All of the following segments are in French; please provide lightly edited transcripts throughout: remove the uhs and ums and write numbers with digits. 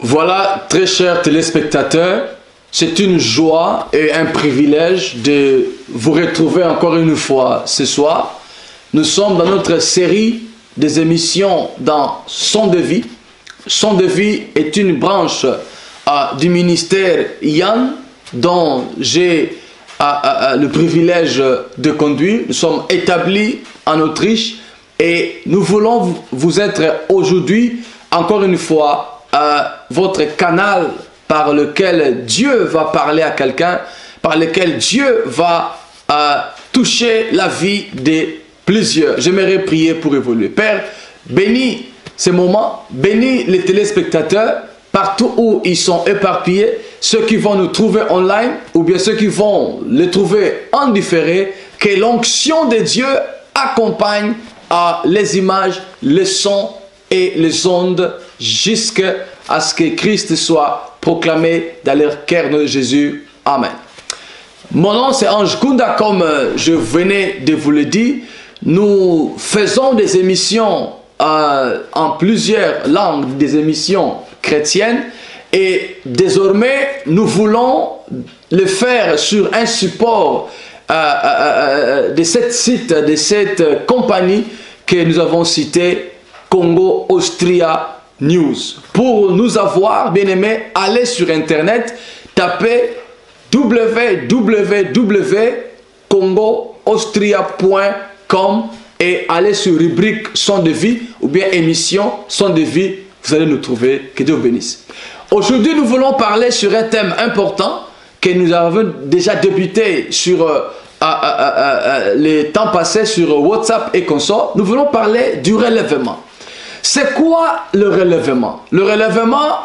Voilà, très chers téléspectateurs, c'est une joie et un privilège de vous retrouver encore une fois ce soir. Nous sommes dans notre série des émissions dans Son de vie. Son de vie est une branche du ministère Yann dont j'ai le privilège de conduire. Nous sommes établis en Autriche et nous voulons vous être aujourd'hui encore une fois votre canal par lequel Dieu va parler à quelqu'un, par lequel Dieu va toucher la vie de plusieurs. J'aimerais prier pour évoluer. Père, bénis ces moments, bénis les téléspectateurs partout où ils sont éparpillés, ceux qui vont nous trouver online ou bien ceux qui vont les trouver en différé, que l'onction de Dieu accompagne les images, les sons et les ondes jusqu'à ce que Christ soit proclamé dans leur cœur de Jésus. Amen. Mon nom c'est Ange Kunda, comme je venais de vous le dire. Nous faisons des émissions en plusieurs langues, des émissions chrétiennes, et désormais nous voulons le faire sur un support de cette site, de cette compagnie que nous avons cité, Congo Austria News. Pour nous avoir, bien aimé, allez sur internet, tapez www.congoaustria.com et allez sur rubrique Son de vie ou bien émission Son de vie, vous allez nous trouver. Que Dieu vous bénisse. Aujourd'hui, nous voulons parler sur un thème important que nous avons déjà débuté sur les temps passés sur WhatsApp et consorts. Nous voulons parler du relèvement. C'est quoi le relèvement? Le relèvement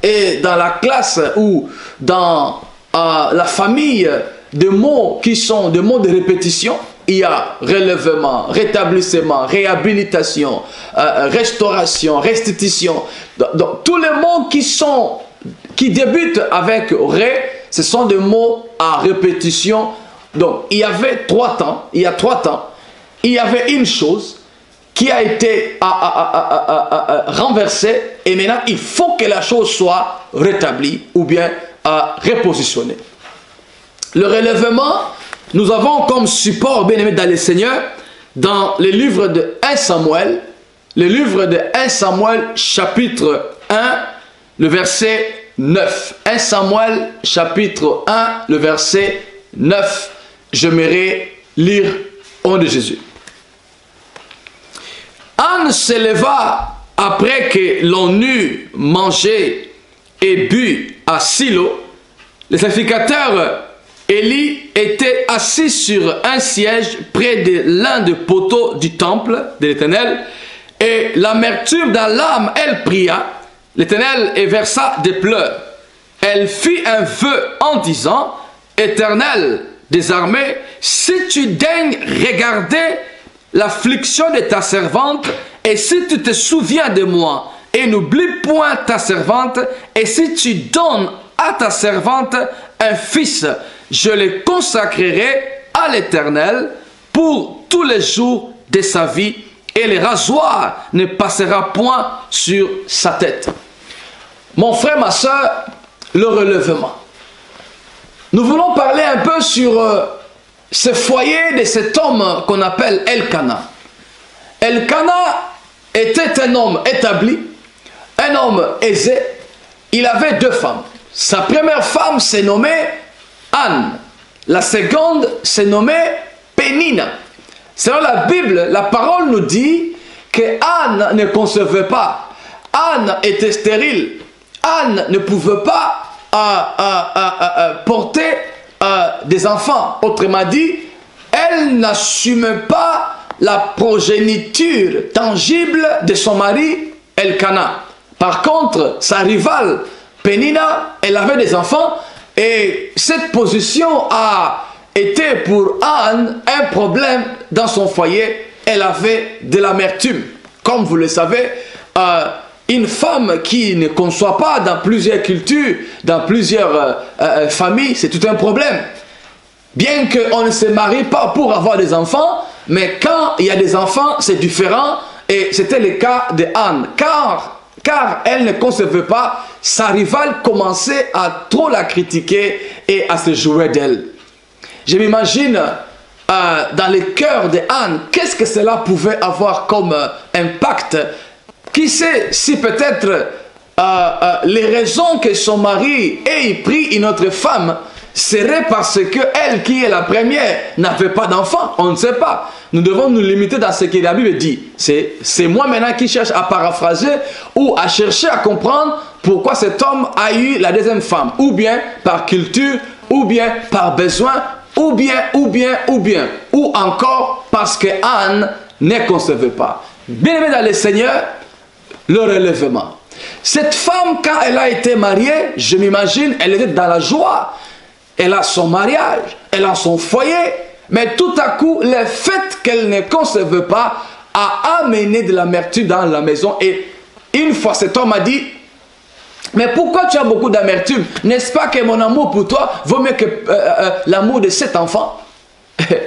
est dans la classe ou dans la famille de mots qui sont des mots de répétition. Il y a relèvement, rétablissement, réhabilitation, restauration, restitution. Donc, tous les mots qui débutent avec ré, ce sont des mots à répétition. Donc, il y avait trois temps, il y a une chose qui a été renversée et maintenant il faut que la chose soit rétablie ou bien repositionnée. Le relèvement, nous avons comme support, bien aimé dans le Seigneur, dans le livre de 1 Samuel, le livre de 1 Samuel chapitre 1, le verset 9. 1 Samuel chapitre 1, le verset 9. J'aimerais lire au nom de Jésus. Anne se leva après que l'on eut mangé et bu à Silo. Le sacrificateur Élie était assis sur un siège près de l'un des poteaux du temple de l'Éternel, et l'amertume dans l'âme, elle pria l'Éternel et versa des pleurs. Elle fit un vœu en disant: Éternel des armées, si tu daignes regarder l'affliction de ta servante, et si tu te souviens de moi, et n'oublie point ta servante, et si tu donnes à ta servante un fils, je le consacrerai à l'Éternel pour tous les jours de sa vie, et le rasoir ne passera point sur sa tête. Mon frère, ma soeur, le relèvement. Nous voulons parler un peu sur ce foyer de cet homme qu'on appelle Elkana. Elkana était un homme établi, un homme aisé. Il avait deux femmes. Sa première femme s'est nommée Anne. La seconde s'est nommée Pénina. Selon la Bible, la parole nous dit que Anne ne concevait pas. Anne était stérile. Anne ne pouvait pas porter des enfants. Autrement dit, elle n'assumait pas la progéniture tangible de son mari Elkana. Par contre, sa rivale Pénina, elle avait des enfants, et cette position a été pour Anne un problème dans son foyer. Elle avait de l'amertume. Comme vous le savez, une femme qui ne conçoit pas dans plusieurs cultures, dans plusieurs familles, c'est tout un problème. Bien qu'on ne se marie pas pour avoir des enfants, mais quand il y a des enfants, c'est différent. Et c'était le cas de Anne. Car car elle ne concevait pas, sa rivale commençait à trop la critiquer et à se jouer d'elle. Je m'imagine dans le cœur de Anne, qu'est-ce que cela pouvait avoir comme impact. Qui sait si peut-être les raisons que son mari ait pris une autre femme serait parce que elle qui est la première n'avait pas d'enfant. On ne sait pas. Nous devons nous limiter dans ce que la Bible dit. C'est moi maintenant qui cherche à paraphraser ou à chercher à comprendre pourquoi cet homme a eu la deuxième femme. Ou bien par culture, ou bien par besoin, ou encore parce que Anne ne concevait pas. Bien-aimé dans le Seigneur, le relèvement. Cette femme, quand elle a été mariée, je m'imagine, elle était dans la joie. Elle a son mariage, elle a son foyer, mais tout à coup, le fait qu'elle ne concevait pas a amené de l'amertume dans la maison. Et une fois, cet homme a dit, mais pourquoi tu as beaucoup d'amertume? N'est-ce pas que mon amour pour toi vaut mieux que l'amour de cet enfant?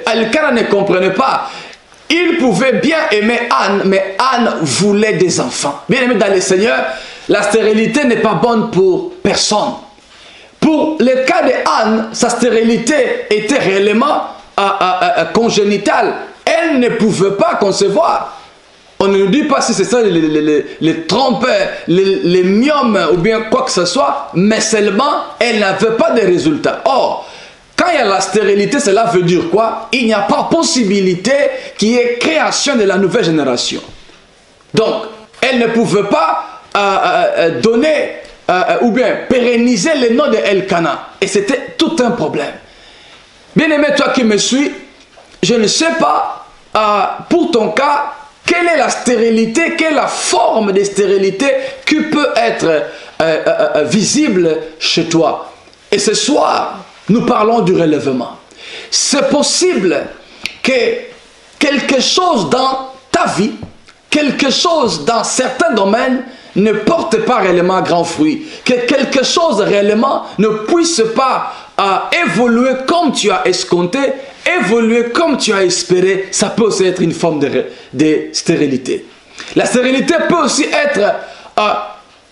Elkana ne comprenait pas. Il pouvait bien aimer Anne, mais Anne voulait des enfants. Bien aimé dans le Seigneur, la stérilité n'est pas bonne pour personne. Pour le cas de Anne, sa stérilité était réellement congénitale. Elle ne pouvait pas concevoir. On ne nous dit pas si c'est ça les trompes, les myomes ou bien quoi que ce soit, mais seulement elle n'avait pas de résultats. Or, quand il y a la stérilité, cela veut dire quoi? Il n'y a pas possibilité qu'il y ait création de la nouvelle génération. Donc, elle ne pouvait pas donner ou bien pérenniser le nom de Elkana. Et c'était tout un problème. Bien-aimé, toi qui me suis, je ne sais pas, pour ton cas, quelle est la stérilité, quelle est la forme de stérilité qui peut être visible chez toi. Et ce soir, nous parlons du relèvement. C'est possible que quelque chose dans ta vie, quelque chose dans certains domaines ne porte pas réellement grand fruit. Que quelque chose réellement ne puisse pas évoluer comme tu as escompté, évoluer comme tu as espéré. Ça peut aussi être une forme de stérilité. La stérilité peut aussi être...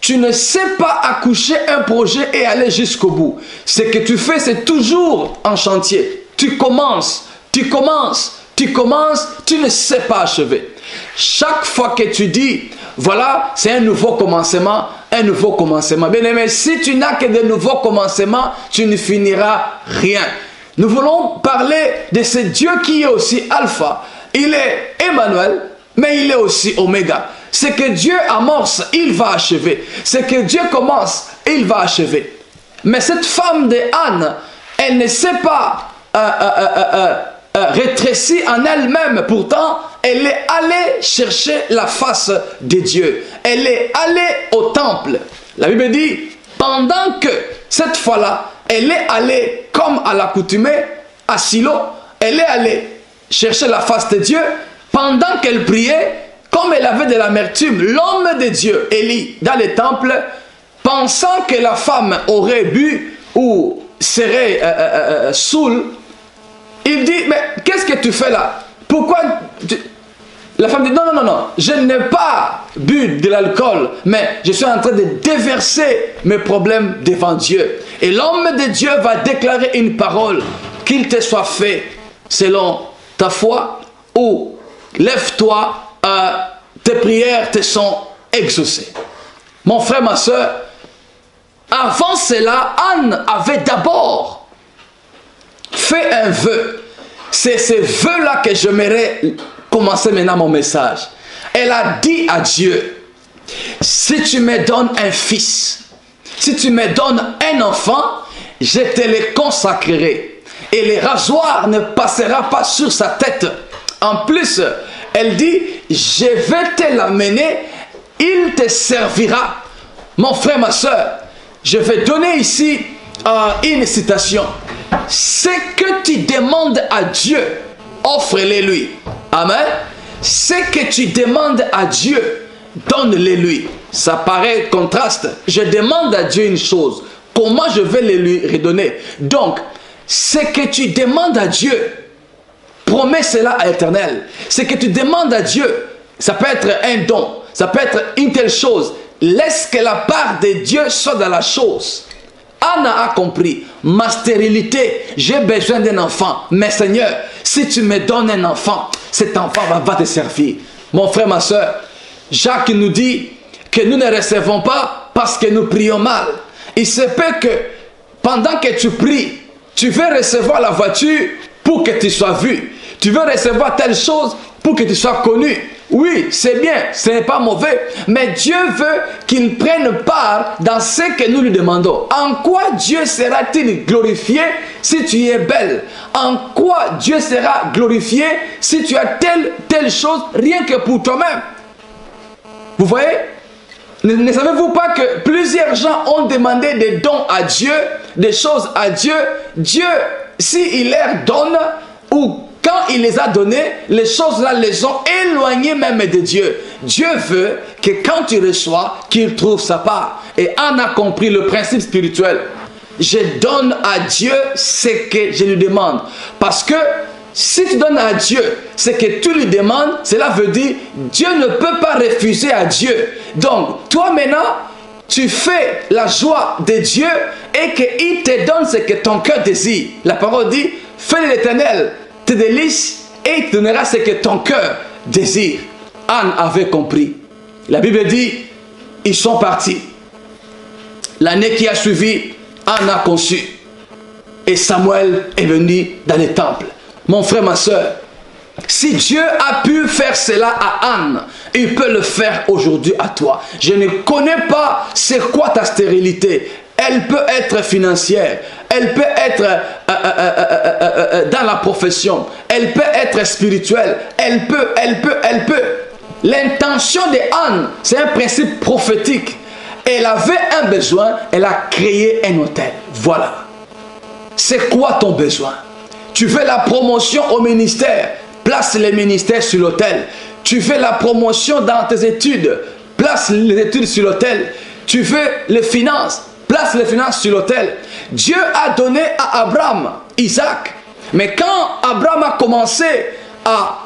tu ne sais pas accoucher un projet et aller jusqu'au bout. Ce que tu fais, c'est toujours en chantier. Tu commences, tu ne sais pas achever. Chaque fois que tu dis, voilà, c'est un nouveau commencement, Bien aimé, si tu n'as que de nouveaux commencements, tu ne finiras rien. Nous voulons parler de ce Dieu qui est aussi Alpha. Il est Emmanuel, mais il est aussi Oméga. Ce que Dieu amorce, il va achever. Ce que Dieu commence, il va achever. Mais cette femme de Anne, elle ne s'est pas rétrécie en elle-même. Pourtant, elle est allée chercher la face de Dieu. Elle est allée au temple. La Bible dit, pendant que cette fois-là, elle est allée comme à l'accoutumée à Silo, elle est allée chercher la face de Dieu. Pendant qu'elle priait, comme elle avait de l'amertume, l'homme de Dieu, Élie, dans le temple, pensant que la femme aurait bu ou serait saoule, il dit, mais qu'est-ce que tu fais là? Pourquoi La femme dit, non, je n'ai pas bu de l'alcool, mais je suis en train de déverser mes problèmes devant Dieu. Et l'homme de Dieu va déclarer une parole, qu'il te soit fait selon ta foi, ou lève-toi, tes prières te sont exaucées. Mon frère, ma soeur, avant cela, Anne avait d'abord fait un vœu. C'est ce vœu-là que j'aimerais commencer maintenant mon message. Elle a dit à Dieu, si tu me donnes un fils, si tu me donnes un enfant, je te le consacrerai. Et le rasoir ne passera pas sur sa tête. En plus, elle dit, je vais te l'amener, il te servira. Mon frère, ma soeur, je vais donner ici une citation. Ce que tu demandes à Dieu, offre-le lui. Amen. Ce que tu demandes à Dieu, donne-le lui. Ça paraît contraste. Je demande à Dieu une chose. Comment je vais le lui redonner? Donc, ce que tu demandes à Dieu, promets cela à l'Éternel. Ce que tu demandes à Dieu, ça peut être un don, ça peut être une telle chose. laisse que la part de Dieu soit dans la chose. Anna a compris, ma stérilité, j'ai besoin d'un enfant. Mais Seigneur, si tu me donnes un enfant, cet enfant va te servir. Mon frère, ma soeur, Jacques nous dit que nous ne recevons pas parce que nous prions mal. Il se peut que pendant que tu pries, tu veux recevoir la voiture pour que tu sois vu. Tu veux recevoir telle chose pour que tu sois connu. Oui, c'est bien, ce n'est pas mauvais, mais Dieu veut qu'il prenne part dans ce que nous lui demandons. En quoi Dieu sera-t-il glorifié si tu es belle? En quoi Dieu sera glorifié si tu as telle chose rien que pour toi-même? Vous voyez? Ne savez-vous pas que plusieurs gens ont demandé des dons à Dieu, des choses à Dieu? Dieu, s'il leur donne ou quand il les a donnés, les choses-là les ont éloignés même de Dieu. Dieu veut que quand tu reçois, qu'il trouve sa part. Et Anne a compris le principe spirituel. Je donne à Dieu ce que je lui demande. Parce que si tu donnes à Dieu ce que tu lui demandes, cela veut dire Dieu ne peut pas refuser à Dieu. Donc, toi maintenant, tu fais la joie de Dieu et qu'il te donne ce que ton cœur désire. La parole dit, fais l'Éternel tes délices et il te donnera ce que ton cœur désire. Anne avait compris. La Bible dit, ils sont partis. L'année qui a suivi, Anne a conçu. Et Samuel est venu dans le temple. Mon frère, ma soeur, si Dieu a pu faire cela à Anne, il peut le faire aujourd'hui à toi. Je ne connais pas c'est quoi ta stérilité. Elle peut être financière, elle peut être dans la profession, elle peut être spirituelle, elle peut. L'intention de Anne, c'est un principe prophétique. Elle avait un besoin, elle a créé un hôtel. Voilà. C'est quoi ton besoin? Tu veux la promotion au ministère, place les ministères sur l'autel. Tu veux la promotion dans tes études, place les études sur l'autel. Tu veux les finances, place les finances sur l'autel. Dieu a donné à Abraham Isaac. Mais quand Abraham a commencé à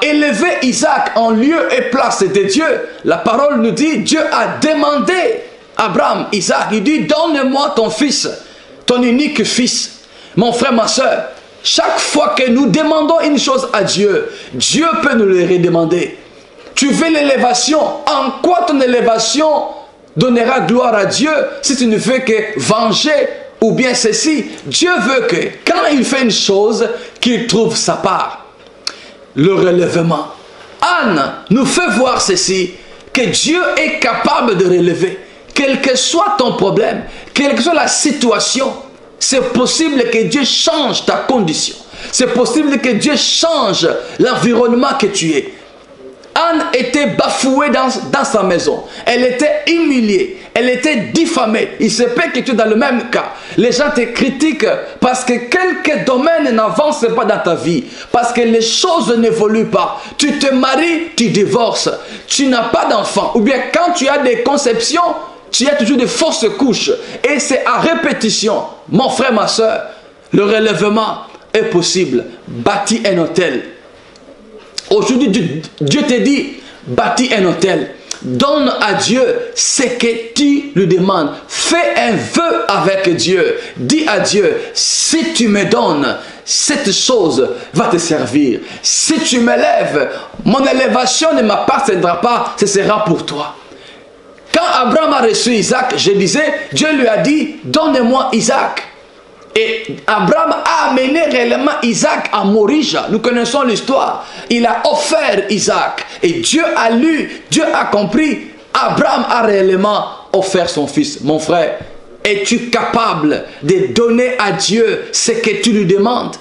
élever Isaac en lieu et place de Dieu, la parole nous dit, Dieu a demandé à Abraham Isaac, il dit, donne-moi ton fils, ton unique fils. Mon frère, ma soeur, chaque fois que nous demandons une chose à Dieu, Dieu peut nous le redemander. Tu veux l'élévation, en quoi ton élévation donnera gloire à Dieu si tu ne fais que venger ou bien ceci? Dieu veut que quand il fait une chose, qu'il trouve sa part. Le relèvement. Anne nous fait voir ceci, que Dieu est capable de relever. Quel que soit ton problème, quelle que soit la situation, c'est possible que Dieu change ta condition. C'est possible que Dieu change l'environnement que tu es. Anne était bafouée dans sa maison. Elle était humiliée. Elle était diffamée. Il se peut que tu es dans le même cas. Les gens te critiquent parce que quelques domaines n'avancent pas dans ta vie. Parce que les choses n'évoluent pas. Tu te maries, tu divorces. Tu n'as pas d'enfant. Ou bien quand tu as des conceptions, tu as toujours des fausses couches. Et c'est à répétition. Mon frère, ma soeur, le relèvement est possible. Bâtis un hôtel. Aujourd'hui, Dieu te dit, bâtis un hôtel. Donne à Dieu ce que tu lui demandes. Fais un vœu avec Dieu. Dis à Dieu, si tu me donnes, cette chose va te servir. Si tu m'élèves, mon élévation ne m'appartiendra pas, ce sera pour toi. Quand Abraham a reçu Isaac, je disais, Dieu lui a dit, donne-moi Isaac. Et Abraham a amené réellement Isaac à Morija. Nous connaissons l'histoire. Il a offert Isaac. Et Dieu a lu, Dieu a compris. Abraham a réellement offert son fils. Mon frère, es-tu capable de donner à Dieu ce que tu lui demandes?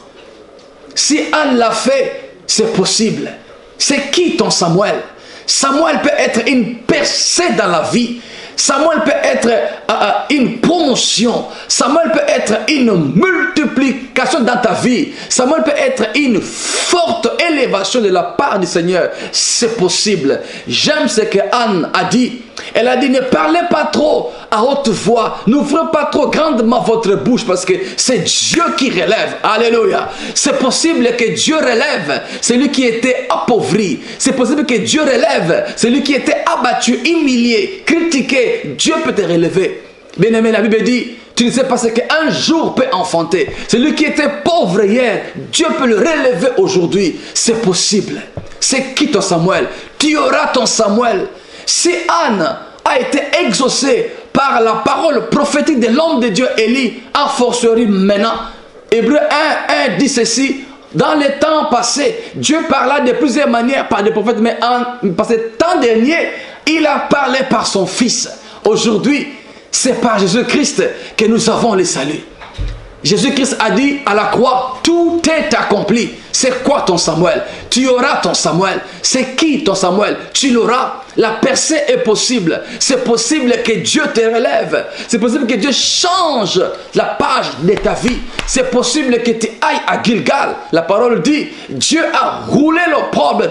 Si Anne l'a fait, c'est possible. C'est qui ton Samuel? Samuel peut être une percée dans la vie. Samuel peut être une promotion. Samuel peut être une multiplication dans ta vie. Samuel peut être une forte élévation de la part du Seigneur. C'est possible. J'aime ce que Anne a dit. Elle a dit, ne parlez pas trop à haute voix. N'ouvrez pas trop grandement votre bouche parce que c'est Dieu qui relève. Alléluia. C'est possible que Dieu relève celui qui était appauvri. C'est possible que Dieu relève celui qui était abattu, humilié, critiqué. Dieu peut te relever. Bien aimé, la Bible dit, tu ne sais pas ce qu'un jour peut enfanter. Celui qui était pauvre hier, Dieu peut le relever aujourd'hui. C'est possible. C'est qui ton Samuel? Tu auras ton Samuel. Si Anne a été exaucée par la parole prophétique de l'homme de Dieu Élie, a fortiori maintenant, Hébreux 1 dit ceci, dans les temps passés, Dieu parla de plusieurs manières par des prophètes, mais par ce temps dernier, il a parlé par son Fils. Aujourd'hui, c'est par Jésus-Christ que nous avons le salut. Jésus-Christ a dit à la croix, tout est accompli. C'est quoi ton Samuel? Tu auras ton Samuel. C'est qui ton Samuel? Tu l'auras. La percée est possible. C'est possible que Dieu te relève. C'est possible que Dieu change la page de ta vie. C'est possible que tu ailles à Gilgal. La parole dit, Dieu a roulé l'opprobre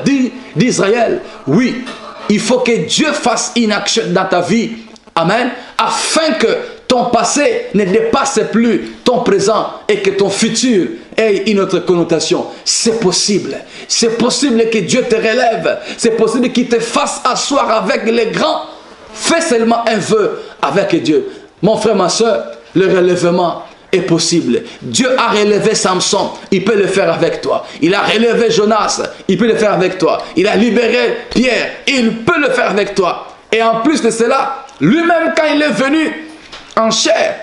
d'Israël. Oui, il faut que Dieu fasse une action dans ta vie. Amen. Afin que ton passé ne dépasse plus ton présent et que ton futur ait une autre connotation. C'est possible. C'est possible que Dieu te relève. C'est possible qu'il te fasse asseoir avec les grands. Fais seulement un vœu avec Dieu. Mon frère, ma soeur, le relèvement est possible. Dieu a relevé Samson, il peut le faire avec toi. Il a relevé Jonas, il peut le faire avec toi. Il a libéré Pierre, il peut le faire avec toi. Et en plus de cela, lui-même quand il est venu en chair,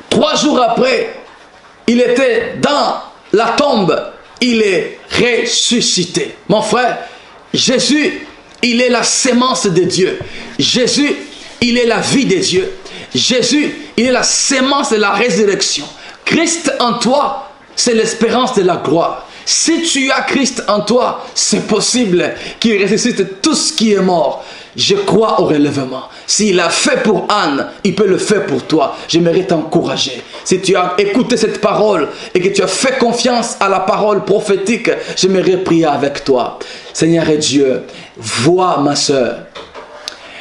3 jours après, il était dans la tombe, il est ressuscité. Mon frère, Jésus, il est la sémence de Dieu. Jésus, il est la vie de Dieu. Jésus, il est la sémence de la résurrection. Christ en toi, c'est l'espérance de la gloire. Si tu as Christ en toi, c'est possible qu'il ressuscite tout ce qui est mort. Je crois au relèvement. S'il a fait pour Anne, il peut le faire pour toi. J'aimerais t'encourager. Si tu as écouté cette parole et que tu as fait confiance à la parole prophétique, j'aimerais prier avec toi. Seigneur et Dieu, vois ma soeur.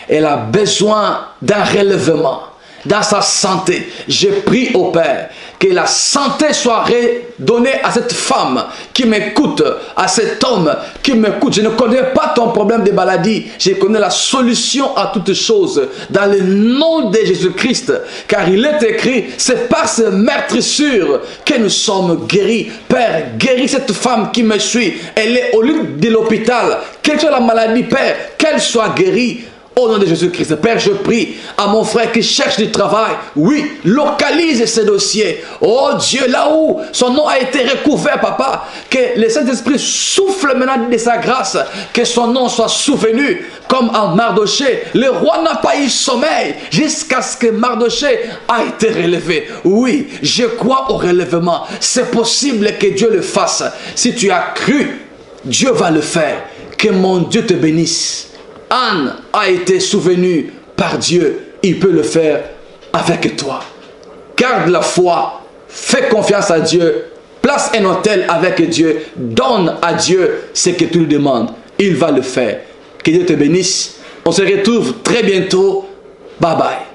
Elle a besoin d'un relèvement dans sa santé. Je prie au Père que la santé soit redonnée à cette femme qui m'écoute, à cet homme qui m'écoute. Je ne connais pas ton problème de maladie. Je connais la solution à toutes choses dans le nom de Jésus-Christ. Car il est écrit, c'est par ce meurtrissure que nous sommes guéris. Père, guéris cette femme qui me suit. Elle est au lit de l'hôpital. Quelle soit la maladie, Père, qu'elle soit guérie. Au nom de Jésus-Christ, Père, je prie à mon frère qui cherche du travail. Oui, localise ce dossier. Oh Dieu, là où son nom a été recouvert, papa, que le Saint-Esprit souffle maintenant de sa grâce, que son nom soit souvenu comme en Mardoché. Le roi n'a pas eu sommeil jusqu'à ce que Mardoché a été relevé. Oui, je crois au relèvement. C'est possible que Dieu le fasse. Si tu as cru, Dieu va le faire. Que mon Dieu te bénisse. Anne a été souvenue par Dieu. Il peut le faire avec toi. Garde la foi. Fais confiance à Dieu. Place un autel avec Dieu. Donne à Dieu ce que tu lui demandes. Il va le faire. Que Dieu te bénisse. On se retrouve très bientôt. Bye bye.